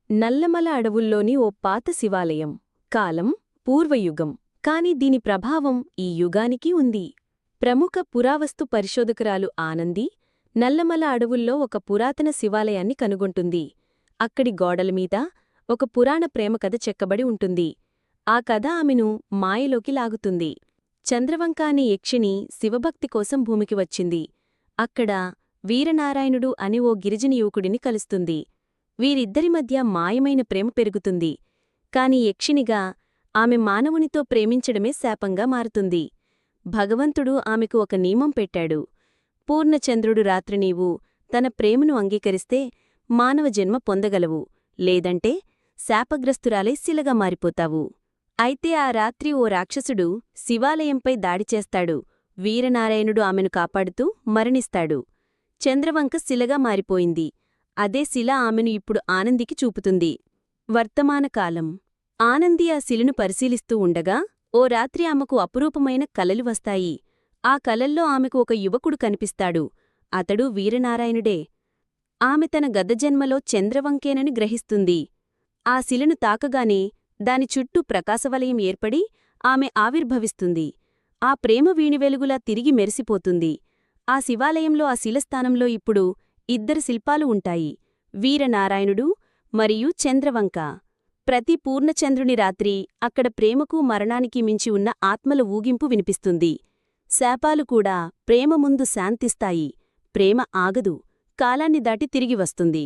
నల్లమల అడవుల్లోని ఓ పాత శివాలయం. కాలం పూర్వయుగం. కాని దీని ప్రభావం ఈ యుగానికి ఉంది. ప్రముఖ పురావస్తు పరిశోధకురాలు ఆనంది నల్లమల అడవుల్లో ఒక పురాతన శివాలయాన్ని కనుగొంటుంది. అక్కడి గోడలమీద ఒక పురాణ ప్రేమకథ చెక్కబడి ఉంటుంది. ఆ కథ ఆమెను మాయలోకి లాగుతుంది. చంద్రవంక అనే యక్షిణి శివభక్తి కోసం భూమికి వచ్చింది. అక్కడ వీరనారాయణుడు అనే ఓ గిరిజన యువకుడిని కలుస్తుంది. వీరిద్దరి మధ్య మాయమైన ప్రేమ పెరుగుతుంది. కాని యక్షినిగా ఆమె మానవునితో ప్రేమించడమే శాపంగా మారుతుంది. భగవంతుడు ఆమెకు ఒక నియమం పెట్టాడు. పూర్ణచంద్రుడు రాత్రి నీవు తన ప్రేమను అంగీకరిస్తే మానవ జన్మ పొందగలవు, లేదంటే శాపగ్రస్తురాలై శిలగా మారిపోతావు. అయితే ఆ రాత్రి ఓ రాక్షసుడు శివాలయంపై దాడిచేస్తాడు. వీరనారాయణుడు ఆమెను కాపాడుతూ మరణిస్తాడు. చంద్రవంక శిలగా మారిపోయింది. అదే శిల ఆమెను ఇప్పుడు ఆనందికి చూపుతుంది. వర్తమానకాలం. ఆనంది ఆ శిలను పరిశీలిస్తూ ఉండగా ఓ రాత్రి ఆమెకు అపురూపమైన కలలు వస్తాయి. ఆ కలల్లో ఆమెకు ఒక యువకుడు కనిపిస్తాడు. అతడు వీరనారాయణుడే. ఆమె తన గతజన్మలో చంద్రవంకేనని గ్రహిస్తుంది. ఆ శిలను తాకగానే దాని చుట్టూ ప్రకాశవలయం ఏర్పడి ఆమె ఆవిర్భవిస్తుంది. ఆ ప్రేమ వీణివెలుగులా తిరిగి మెరిసిపోతుంది. ఆ శివాలయంలో ఆ శిలస్థానంలో ఇప్పుడు ఇద్దరు శిల్పాలు ఉంటాయి, వీరనారాయణుడు మరియు చంద్రవంక. ప్రతి పూర్ణచంద్రుని రాత్రి అక్కడ ప్రేమకు మరణానికి మించి ఉన్న ఆత్మల ఊగింపు వినిపిస్తుంది. శాపాలు కూడా ప్రేమ ముందు శాంతిస్తాయి. ప్రేమ ఆగదు, కాలాన్ని దాటి తిరిగి వస్తుంది.